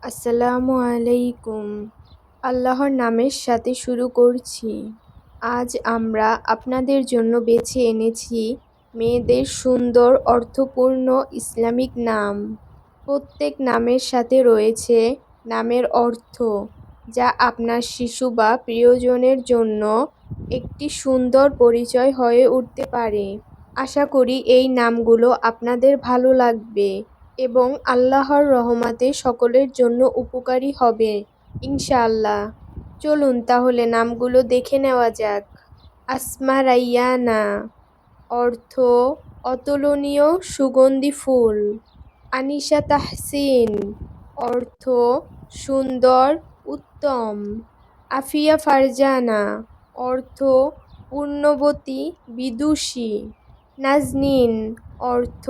আসসালামু আলাইকুম। আল্লাহর নামের সাথে শুরু করছি। আজ আমরা আপনাদের জন্য বেছে এনেছি মেয়েদের সুন্দর অর্থপূর্ণ ইসলামিক নাম। প্রত্যেক নামের সাথে রয়েছে নামের অর্থ, যা আপনার শিশু বা প্রিয়জনের জন্য একটি সুন্দর পরিচয় হয়ে উঠতে পারে। আশা করি এই নামগুলো আপনাদের ভালো লাগবে এবং আল্লাহর রহমতে সকলের জন্য উপকারী হবে ইনশাআল্লাহ। চলুন তাহলে নামগুলো দেখে নেওয়া যাক। আসমা রাইয়ানা অর্থ অতুলনীয় সুগন্ধি ফুল। আনিশা তাহসিন অর্থ সুন্দর, উত্তম। আফিয়া ফারজানা অর্থ পূর্ণবতী, বিদুষী। নাজনীন অর্থ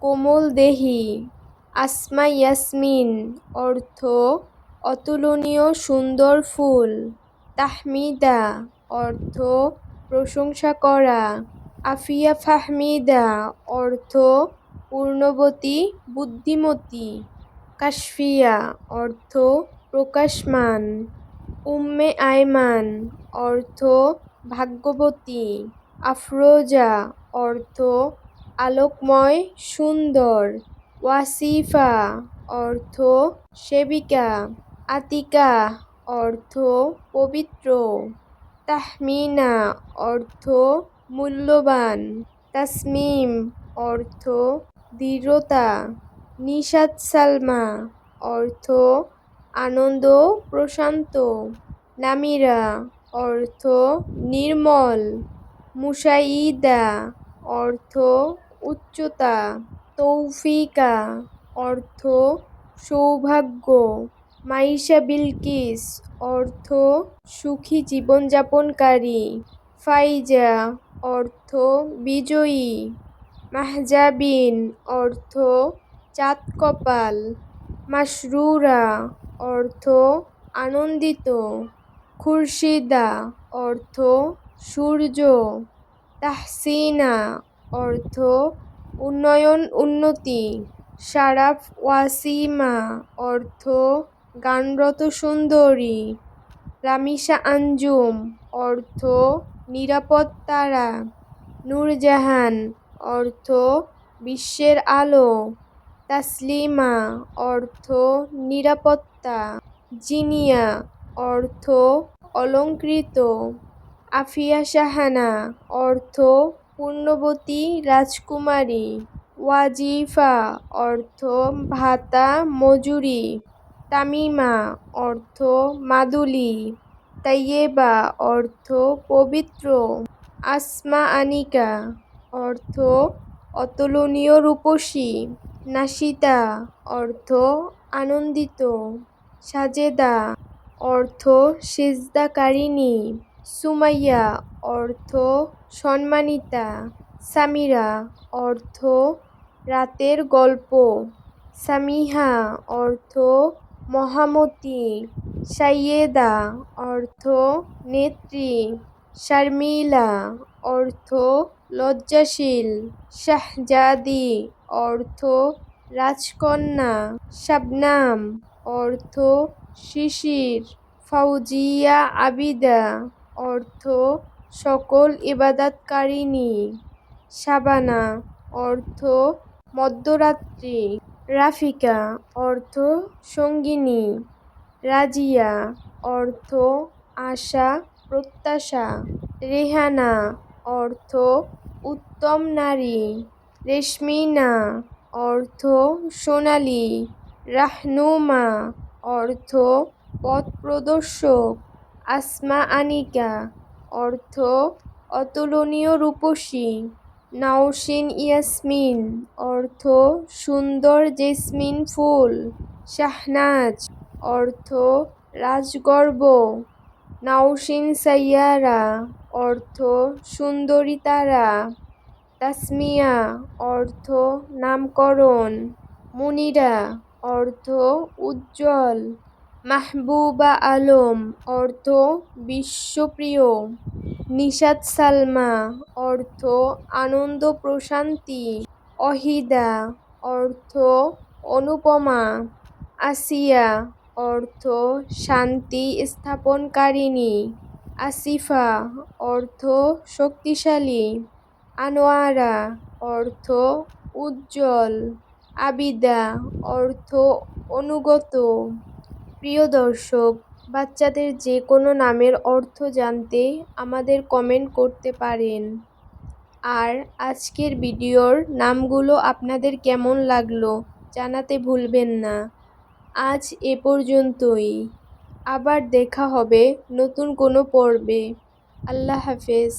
কোমল দেহী। আসমা ইয়াসমিন অর্থ অতুলনীয় সুন্দর ফুল। তাহমিদা অর্থ প্রশংসা করা। আফিয়া ফাহমিদা অর্থ পূর্ণবতী, বুদ্ধিমতী। কাশফিয়া অর্থ প্রকাশমান। উম্মে আয়মান অর্থ ভাগ্যবতী। আফরোজা অর্থ আলোকময়, সুন্দর। ওয়াসিফা অর্থ সেবিকা। আতিকা অর্থ পবিত্র। তাহমিনা অর্থ মূল্যবান। তাসমিম অর্থ দৃঢ়তা। নিশাত সালমা অর্থ আনন্দ, প্রশান্ত। নামিরা অর্থ নির্মল। মুশাইদা অর্থ উচ্চতা। তৌফিকা অর্থ সৌভাগ্য। মাইশা বিলকিস অর্থ সুখী জীবনযাপনকারী। ফাইজা অর্থ বিজয়ী। মাহজাবিন অর্থ চাঁদ কপাল। মাসরুরা অর্থ আনন্দিত। খুরশিদা অর্থ সূর্য। তাহসিনা অর্থ উন্নয়ন, উন্নতি। শারাফ ওয়াসিমা অর্থ গানরত সুন্দরী। রামিসা আঞ্জুম অর্থ নিরাপদ তারা। নূরজাহান অর্থ বিশ্বের আলো। তাসলিমা অর্থ নিরাপত্তা। জিনিয়া অর্থ অলংকৃত। আফিয়া শাহানা অর্থ পূর্ণবতী, রাজকুমারী। ওয়াজিফা অর্থ ভাতা, মজুরি। তামিমা অর্থ মাদুলি। তাইয়েবা অর্থ পবিত্র। আসমা আনিকা অর্থ অতুলনীয়, রূপসী। নাশিতা অর্থ আনন্দিত। সাজেদা অর্থ সিজদাকারিণী। সুমাইয়া অর্থ সম্মানিতা। সামিরা অর্থ রাতের গল্প। সামিহা অর্থ মহামতি। সাইয়েদা অর্থ নেত্রী। শারমিলা অর্থ লজ্জাশীল। শাহজাদি অর্থ রাজকন্যা। শাবনাম অর্থ শিশির। ফাউজিয়া আবিদা অর্থ সকল ইবাদতকারিণী। শাবানা অর্থ মধ্যরাত্রি। রাফিকা অর্থ সঙ্গিনী। রাজিয়া অর্থ আশা, প্রত্যাশা। রেহানা অর্থ উত্তম নারী। রেশমিনা অর্থ সোনালী। রাহনুমা অর্থ পথ প্রদর্শক। আসমা আনিকা অর্থ অতুলনীয়, রূপসী। নাওশিন ইয়াসমিন অর্থ সুন্দর জেসমিন ফুল। শাহনাজ অর্থ রাজগর্ব। নাওশিন সাইয়ারা অর্থ সুন্দরী তারা। তাসমিয়া অর্থ নামকরণ। মুনিরা অর্থ উজ্জ্বল। মাহবুবা আলম অর্থ বিশ্বপ্রিয়। নিশাত সালমা অর্থ আনন্দ, প্রশান্তি। অহিদা অর্থ অনুপমা। আসিয়া অর্থ শান্তি স্থাপনকারিণী, আসিফা অর্থ শক্তিশালী, আনোয়ারা অর্থ উজ্জ্বল, আবিদা অর্থ অনুগত। প্রিয় দর্শক, বাচ্চাদের যে কোনো নামের অর্থ জানতে আমাদের কমেন্ট করতে পারেন। আর আজকের ভিডিওর নামগুলো আপনাদের কেমন লাগলো জানাতে ভুলবেন না। আজ এ পর্যন্তই। আবার দেখা হবে নতুন কোনো পর্বে। আল্লাহ হাফেজ।